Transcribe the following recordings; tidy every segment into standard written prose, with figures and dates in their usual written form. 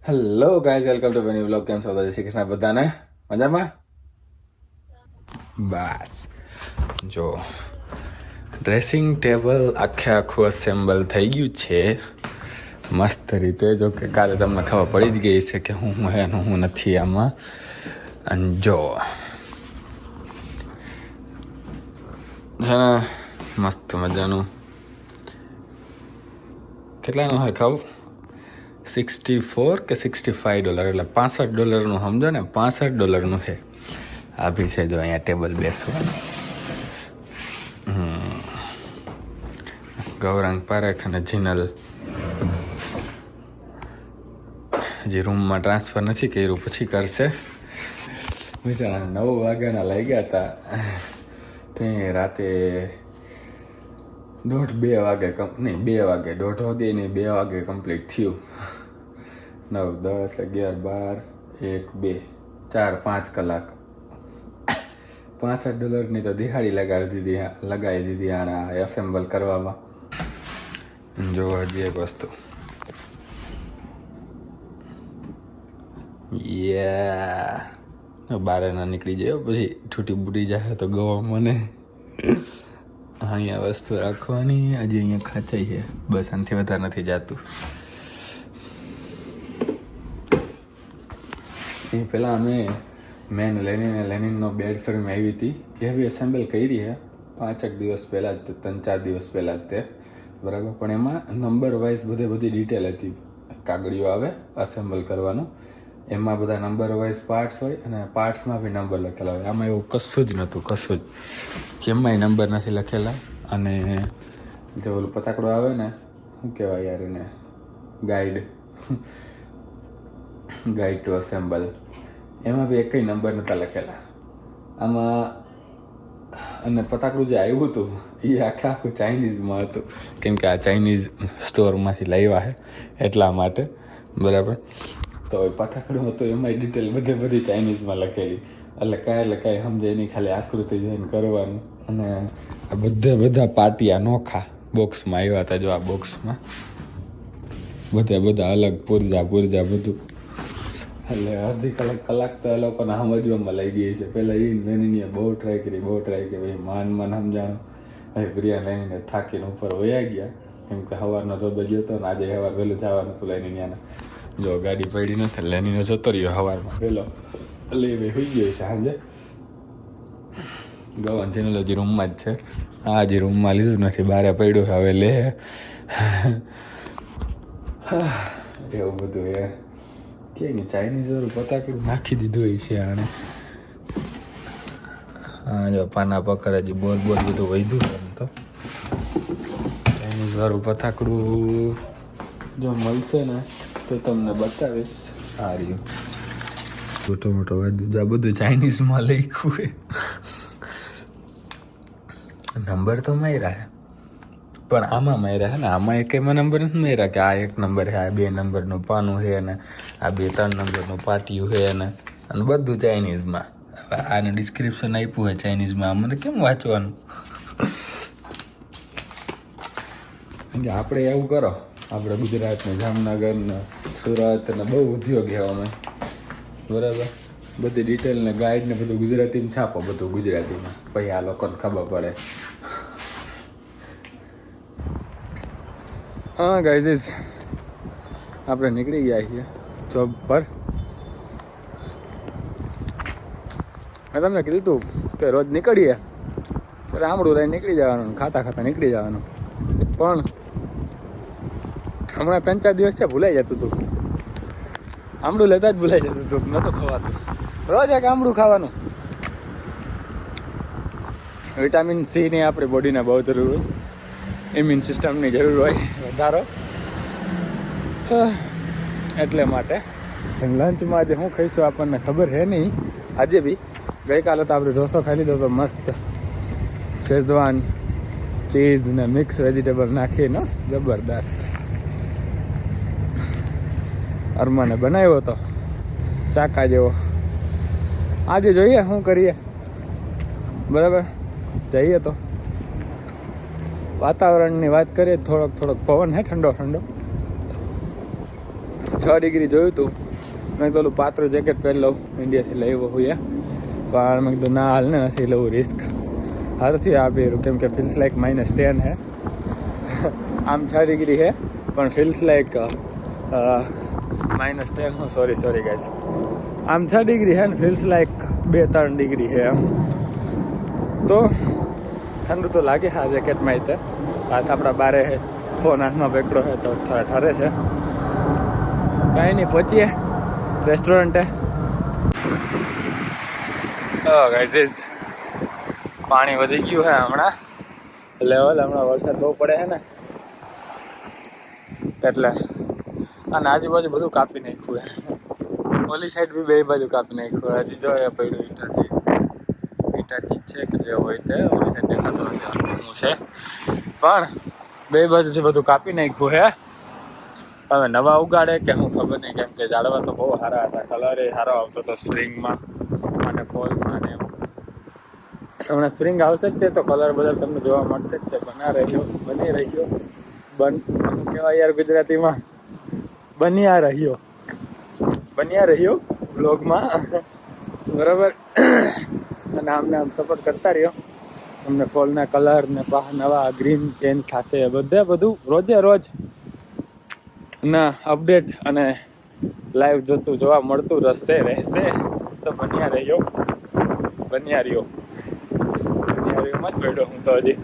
Hello guys, welcome to venue blog. કેમ છો? જય શ્રી કૃષ્ણ બધાને. મજામાં? બસ જો ડ્રેસિંગ ટેબલ આખું અસેમ્બલ થઈ ગયું છે મસ્ત રીતે. જો કે કાલે તમને ખબર પડી જ ગઈ છે કે હું હે ને હું નથી આમાં. અને જો છે ને મસ્ત મજાનું કેટલાનું હોય ખબર? $64 કે $65 એટલે $65 સમજો ને. $65 છે. આ બી છે જો અહીંયા ટેબલ બેસવાનું. ગૌરાંગ પારેખ અને જીનલ હજી રૂમમાં ટ્રાન્સફર નથી કર્યું, પછી કરશે. બિચારા 9 વાગ્યાના લઈ ગયા હતા તે રાતે 1:30-2 વાગે નહીં 2 વાગે 1:30 વાગે નહીં 2 વાગે કમ્પ્લીટ થયું. 9, 10, 11, 12, 1, 2, 4, 5 કલાક. $65 તો દિહાડી લગાવી દીધી આના એસેમ્બલ કરવામાં. જો હજી એક વસ્તુ બારે ના નીકળી જાય પછી છૂટી બૂટી જાય તો ગવા મને. અહીંયા વસ્તુ રાખવાની. હજી અહીંયા ખાચાઈ છે બસ, આનાથી વધારે નથી જાતું. એ પહેલાં અમે મેન લેનિનનો બેડ ફ્રેમ આવી હતી એ બી એસેમ્બલ કરી છે 5 દિવસ પહેલાં જ, 3-4 દિવસ પહેલાં જ તે બરાબર. પણ એમાં નંબર વાઇઝ બધી ડિટેલ હતી. કાગળિયો આવે અસેમ્બલ કરવાનો, એમાં બધા નંબર વાઇઝ પાર્ટ્સ હોય અને પાર્ટ્સમાં બી નંબર લખેલા હોય. આમાં એવું કશું જ નહોતું, કશું જ. કેમમાંય નંબર નથી લખેલા. અને જે ઓલું પતાકડો આવે ને, શું કહેવાય યાર એને, ગાઈડ ટુ અસેમ્બલ, એમાં બી એકય નંબર નહોતા લખેલા આમાં. અને પતાકડું જે આવ્યું હતું એ આખું ચાઇનીઝમાં હતું, કેમ કે આ ચાઇનીઝ સ્ટોરમાંથી લાવ્યા છે એટલા માટે બરાબર. તો પતાકડું હતું એમાંય ડિટેલ બધી ચાઇનીઝમાં લખેલી, એટલે કાંઈ સમજે નહીં, ખાલી આકૃતિ જોઈને કરવાનું. અને આ બધા પાટિયા નોખા બોક્સમાં આવ્યા હતા. જો આ બોક્સમાં બધા અલગ પૂરજા બધું. એટલે અડધી કલાક તો એ લોકોને સમજવામાં લઈ ગઈ છે. પહેલાં એ લેનીને બહુ ટ્રાય કરી ભાઈ માન સમજાણું. ભાઈ પ્રિયા લેનીને થાકીને ઉપર વયા ગયા, કેમ કે સવારનો જોબ ગયો હતો ને આજે સવાર વહેલું જવાનું હતું લેનીને. જો ગાડી પડી નથી, લેનીનો જતો રહ્યો સવારમાં વહેલો, એટલે એ હોઈ ગયો છે સાંજે. ગવાન ચેનલ હજી રૂમમાં જ છે. હા, હજી રૂમમાં લીધું નથી, બહાર પડ્યું હવે લે. એવું બધું એ કે ચાઇનીઝ વાળું પતાકડું નાખી દીધું હોય છે આને. હા જો પાના પકડ હજી બોલ બધું વધ્યું એમ તો. ચાઇનીઝ વાળું પતાકડું જો મળશે ને તો તમને બતાવીશ. આ રહ્યું મોટો વાળી આ બધું ચાઇનીઝમાં લખ્યું હોય. નંબર તો માર્યા હે, પણ આમાં માર્યા હે ને, આમાં એકેમાં નંબર નથી માર્યા કે આ 1 નંબર છે, આ 2 નંબરનું પાનું છે ને આ 2-3 નંબરનું પાટિયું છે ને, અને બધું ચાઇનીઝમાં. હવે આને ડિસ્ક્રિપ્શન આપ્યું હોય ચાઇનીઝમાં, મને કેમ વાંચવાનું? આપણે એવું કરો, આપણે ગુજરાતને, જામનગર ને સુરત ને બહુ ઉદ્યોગ છે અમે બરાબર. બધી ડિટેલ ને ગાઈડ ને બધું ગુજરાતીમાં છાપો, બધું ગુજરાતીમાં, પછી આ લોકોને ખબર પડે. હા ગાઈઝ, આપણે નીકળી ગયા છીએ જોબ પર. મેં તમને કીધું હતું કે રોજ નીકળીએ ત્યારે આમળું લઈને નીકળી જવાનું, ખાતા નીકળી જવાનું. પણ હમણાં 3-4 દિવસ થયા ભૂલાઈ જતું હતું. આમળું લેતા જ ભૂલાઈ જતું હતું, નહોતું ખવાતું. રોજ એક આમળું ખાવાનું. વિટામિન સીની આપણી બોડીને બહુ જરૂર હોય, ઇમ્યુન સિસ્ટમની જરૂર હોય વધારો, એટલે માટે. લંચમાં આજે શું ખાઈશું આપણને ખબર છે નહીં. આજે બી ગઈકાલે તો આપણે ઢોસો ખાઈ લીધો તો મસ્ત, શેઝવાન ચીઝ ને મિક્સ વેજીટેબલ નાખીને જબરદસ્ત. અરમાને બનાવ્યો હતો ચાકા જેવો. આજે જોઈએ શું કરીએ બરાબર. જઈએ તો વાતાવરણની વાત કરીએ, થોડોક પવન હે ઠંડો 6 ડિગ્રી જોયું હતું. મેં તો ઓલું પાતળું જેકેટ પહેરી લઉં, ઇન્ડિયાથી લાવ્યો હોય પણ મેં કીધું ના હાલ ને નથી લઉં રિસ્ક. હારથી આ પહેરું કેમ કે ફીલ્સ લાઈક -10 હે. આમ 6 ડિગ્રી હે પણ ફીલ્સ લાઈક -10 હું સોરી ગાઈસ. આમ 6 ડિગ્રી હે ને ફીલ્સ લાઈક 2-3 ડિગ્રી હે એમ. તો ઠંડુ તો લાગે હા જેકેટમાં તે. હાથ આપણા બારે હે, ફોન હાથમાં પકડો હે તો થોડા ઠરે છે. કાંઈ નહીં, પહોંચીએ રેસ્ટોરન્ટે. ગાઈઝ પાણી વધી ગયું હે હમણાં લેવલ. હમણાં વરસાદ બહુ પડે છે ને એટલે. અને આજુબાજુ બધું કાપી નાખ્યું હે. ઓલી સાઈડ બી બે બાજુ કાપી નાખ્યું. હજી જો એ પડ્યું ઈટાચી છે કે જે હોય તે ઓલી સાઈડ દેખાતું નથી શું છે પણ બે બાજુથી બધું કાપી નાખ્યું હે. હવે નવા ઉગાડે કે હું ખબર નહીં, કેમ કે ઝાડવા તો બહુ સારા હતા, કલર એ સારો આવતો હતો સ્પ્રિંગમાં અને ફોલમાં ને એમ. હમણાં સ્પ્રિંગ આવશે જ તે તો કલર બધા તમને જોવા મળશે જ તે. બની રહ્યો કહેવાય યાર ગુજરાતીમાં, બન્યા રહ્યો બ્લોગમાં બરાબર. અને આમ સપોર્ટ કરતા રહ્યો. તમને ફોલના કલર ને નવા ગ્રીન ચેન્જ થશે બધું રોજ ના અપડેટ અને લાઈવ જોવા મળતું રહેશે તો બન્યા રહ્યો માં જ પડ્યો હું તો હજી.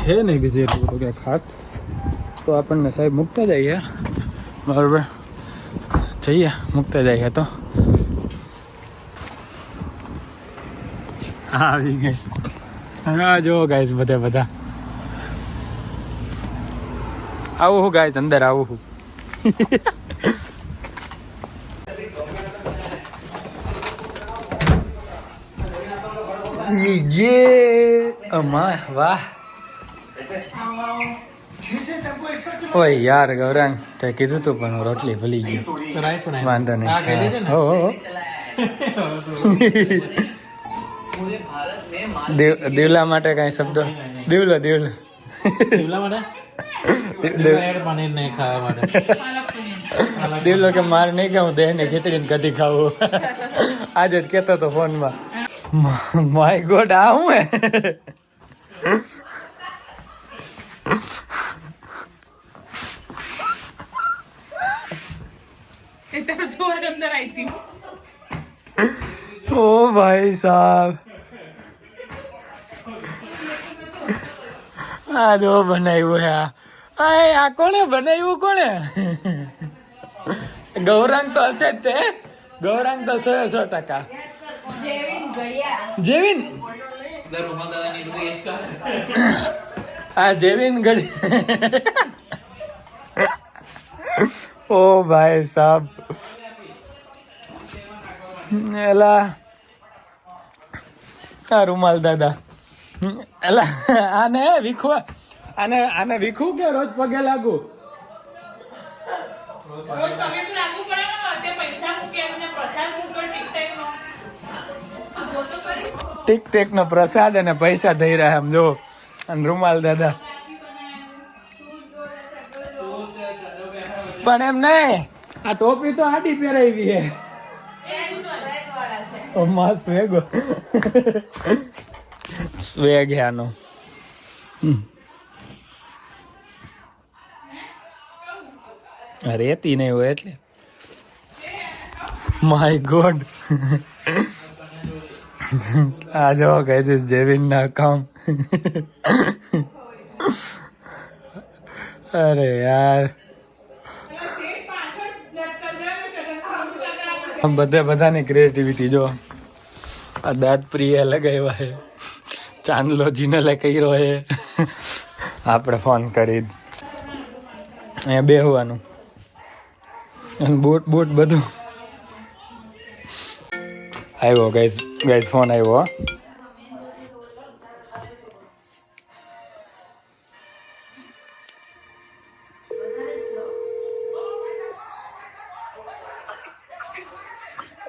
હે નહીં બીજી એટલું બધું કંઈ ખાસ. તો આપણને સાહેબ મૂકતા જઈએ બરાબર. જઈએ મૂકતા જઈએ તો આવી ગઈ. હા જો ગાઈસ બધા આવું હું ગાઈસ અંદર આવું હું. વાહ ઓય યાર ગૌરાંગ તે કીધું તું પણ હું રોટલી ભૂલી ગયો. વાંધો નહીં. હો દેવલા માટે કઈ શબ્દો? દેવલો દેવલો કે મારે નહીં કે હું દેહ ને ખીચડીને કઢી ખાવું. આજે જ કેતો હતો ફોનમાં. માય ગોડ આ હું હે. ओ भाई साहब આ જો બનાવ્યું હે. આ કોણે બનાવ્યું? કોણે? ગૌરાંગ તો હશે જ તે. ગૌરાંગ તો 100% જેવિન હા જેવિન ઘડી. ઓ ભાઈ સાહેબ એલા આ રૂમાલ દાદા એલા આને વિખવા આને વિખું કે રોજ પગે લાગુ? ટિક નો પ્રસાદ અને પૈસા થઈ રહ્યા એમ જો. અને રૂમાલ દાદા પણ એમ નહીં, આ ટોપી તો આડી પહેરાવી હે. સ્વેગ હે આનો. રેતી નહીં હોય એટલે. માય ગોડ આ જો ગાઈસ જેવિન ના કામ. અરે યાર બધાની ક્રિએટિવિટી જો. આ દાંત પ્રિય લગાવ્યા હે, ચાંદલો જીનલે કર્યો હે. આપણે ફોન કરી અહીંયા બેહવાનું અને બૂટ બધું આવ્યો. ગાઈસ ફોન આવ્યો.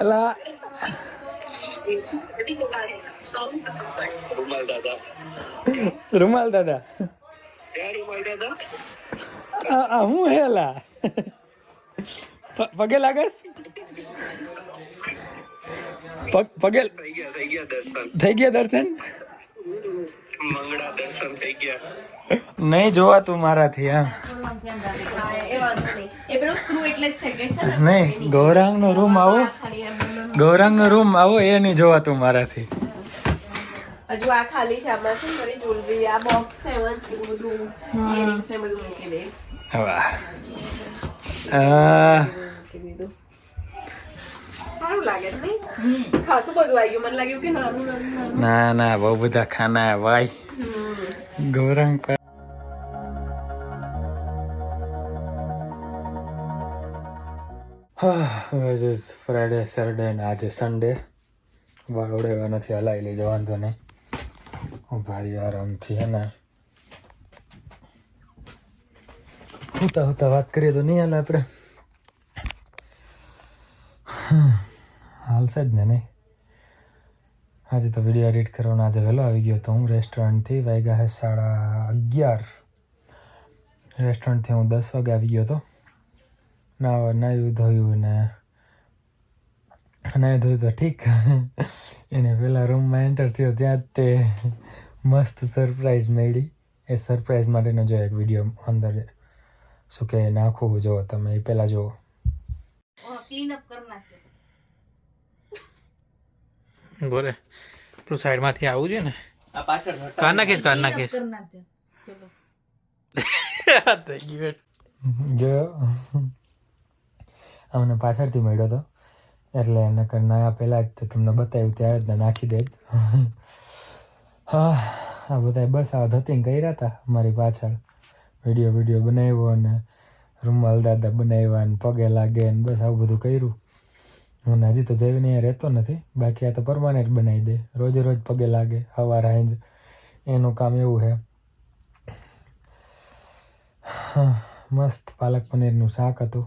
અલા રૂમાલ દાદા આ હું હેલા પગે લાગસ પગે થઈ ગયા દર્શન મંગળા દર્શન થઈ ગયા. નહીં જોવાતું મારાથી એમ નહીં ગૌરાંગનો રૂમ આવો એ નહીં જોવાતું મારાથી હજુ આ ખાલી છે આમાં શું કરી જ્વેલરી આ બોક્સ છે એમાં બધું ઇયરિંગ્સ ને બધું મૂકી દઈશ વાહ મૂકી દીધું સારું લાગે છે નહીં ખાસું બધું આવી ગયું મને લાગ્યું કે નાનું નાનું ના ના બહુ બધા ખાના ભાઈ ગૌરાંગ પર હા ફ્રાઈડે સેટરડે ને આજે સન્ડે વાળ ઓળેવા નથી હલાવી લેજો વાંધો નહીં હું ભારી આરામથી હે ને હોતા હોતા વાત કરીએ તો નહીં હાલે આપણે હાલશે જ ને નહીં આજે તો વિડીયો એડિટ કરવાનો આજે વહેલો આવી ગયો તો હું રેસ્ટોરન્ટથી વાગ્યા છે 11:30 રેસ્ટોરન્ટથી હું 10 વાગે આવી ગયો હતો નાયું ધોયું ને નાયું ધોયું તો ઠીક એને પહેલાં રૂમમાં એન્ટર થયો ત્યાં જ તે મસ્ત સરપ્રાઈઝ મળી એ સરપ્રાઈઝ માટેનો જો એક વિડીયો અંદર શું કે નાખવું જુઓ તમે એ પહેલાં જુઓ બોલે પેલું સાઈડમાંથી આવું છે ને કાર નાખીશ જો અમને પાછળથી મળ્યો હતો એટલે એને નયા પહેલાં જ તમને બતાવ્યું ત્યારે જ નાખી દે હા આ બધા બસ આ ધતિંગ કર્યા હતા મારી પાછળ વિડીયો બનાવ્યો અને રૂમાલ દાદા બનાવ્યા ને પગે લાગે ને બસ આવું બધું કર્યું હું હજી તો જઈને અહીંયા રહેતો નથી બાકી આ તો પરમાનન્ટ બનાવી દે રોજે રોજ પગે લાગે હવાર હાંજ એનું કામ એવું છે મસ્ત પાલક પનીરનું શાક હતું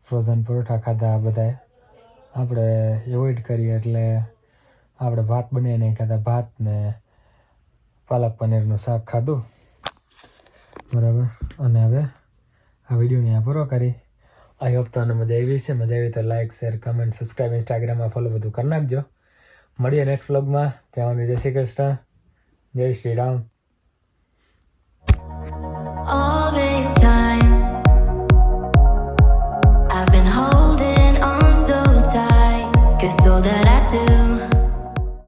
ફ્રોઝન પરોઠા ખાધા બધાએ આપણે એવોઇડ કરીએ એટલે આપણે ભાત બનાવી નહીં ખાધા ભાત ને પાલક પનીરનું શાક ખાધું બરાબર અને હવે આ વિડીયોને અહીંયા પૂરો કરી આઈ હોપ તમને મજા આવી છે મજા આવી તો લાઇક શેર કમેન્ટ સબસ્ક્રાઈબ ઇન્સ્ટાગ્રામમાં ફોલો બધું કરી નાખજો મળીએ નેક્સ્ટ વ્લોગમાં ત્યાં સુધી જય શ્રી કૃષ્ણ જય Shri Ram All this time I've been holding on so tight 'cause all that I do